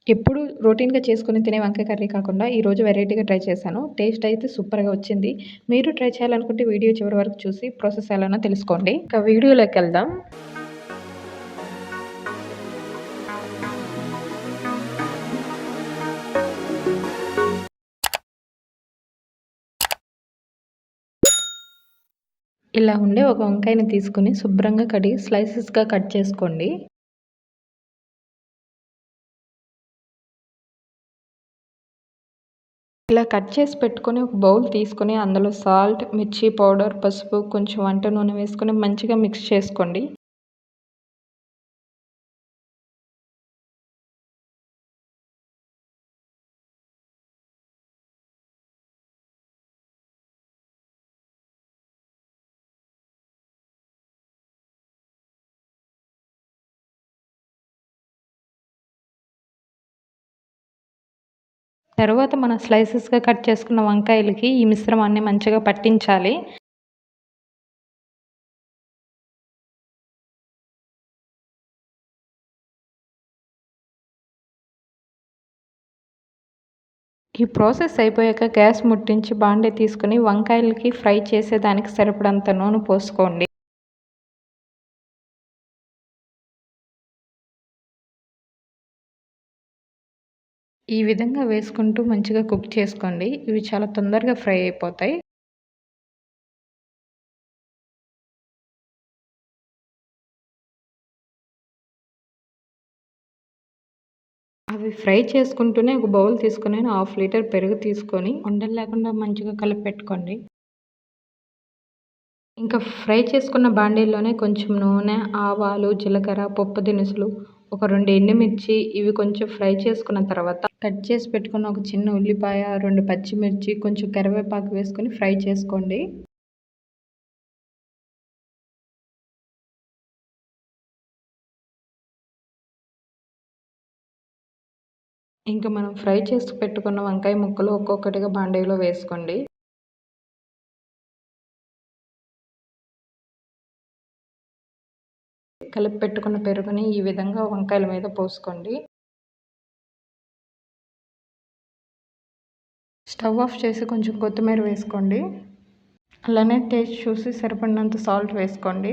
ఎప్పుడు రొటీన్‌గా చేసుకొని తినే వంకాయ కర్రీ కాకుండా ఈరోజు వెరైటీగా ట్రై చేశాను. టేస్ట్ అయితే సూపర్‌గా వచ్చింది. మీరు ట్రై చేయాలనుకుంటే వీడియో చివరి వరకు చూసి ప్రాసెస్ ఎలానో తెలుసుకోండి. ఇక వీడియోలోకెళ్దాం. ఇలా ఉండే ఒక వంకాయని తీసుకొని శుభ్రంగా కడిగి స్లైసెస్‌గా కట్ చేసుకోండి. ఇలా కట్ చేసి పెట్టుకొని ఒక బౌల్ తీసుకొని అందులో సాల్ట్, మిర్చి పౌడర్, పసుపు, కొంచెం వంట నూనె వేసుకొని మంచిగా మిక్స్ చేసుకోండి. తరువాత మనం స్లైసెస్‌గా కట్ చేసుకున్న వంకాయలకి ఈ మిశ్రమాన్ని మంచిగా పట్టించాలి. ఈ ప్రాసెస్ అయిపోయాక గ్యాస్ ముట్టించి బాండీ తీసుకొని వంకాయలకి ఫ్రై చేసేదానికి సరిపడంత నూనె పోసుకోండి. ఈ విధంగా వేసుకుంటూ మంచిగా కుక్ చేసుకోండి. ఇవి చాలా తొందరగా ఫ్రై అయిపోతాయి. అవి ఫ్రై చేసుకుంటూనే ఒక బౌల్ తీసుకొని హాఫ్ లీటర్ పెరుగు తీసుకొని ఉండలు లేకుండా మంచిగా కలిపి పెట్టుకోండి. ఇంకా ఫ్రై చేసుకున్న బాండీలోనే కొంచెం నూనె, ఆవాలు, జీలకర్ర, పప్పు దినుసులు, ఒక 2 ఎండుమిర్చి ఇవి కొంచెం ఫ్రై చేసుకున్న తర్వాత కట్ చేసి పెట్టుకున్న ఒక చిన్న ఉల్లిపాయ, 2 పచ్చిమిర్చి, కొంచెం కరివేపాకు వేసుకొని ఫ్రై చేసుకోండి. ఇంకా మనం ఫ్రై చేసి పెట్టుకున్న వంకాయ ముక్కలు ఒక్కొక్కటిగా బాండీలో వేసుకోండి. కలిపి పెట్టుకున్న పెరుగుని ఈ విధంగా వంకాయల మీద పోసుకోండి. స్టవ్ ఆఫ్ చేసి కొంచెం కొత్తిమీర వేసుకోండి. అలానే టేస్ట్ చూసి సరిపడినంత సాల్ట్ వేసుకోండి.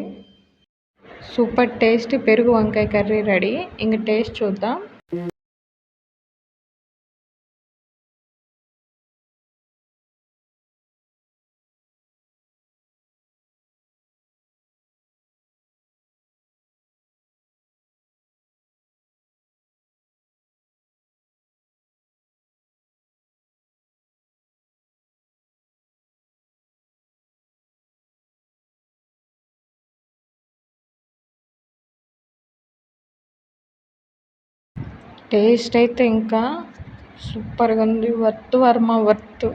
సూపర్ టేస్టీ పెరుగు వంకాయ కర్రీ రెడీ. ఇంక టేస్ట్ చూద్దాం. టేస్ట్ అయితే ఇంకా సూపర్‌గా ఉంది. Worth Varma worth.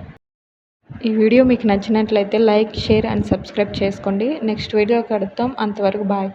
ఈ వీడియో మీకు నచ్చినట్లయితే లైక్, షేర్ అండ్ సబ్స్క్రైబ్ చేసుకోండి. నెక్స్ట్ వీడియో కలుద్దాం. అంతవరకు బాయ్.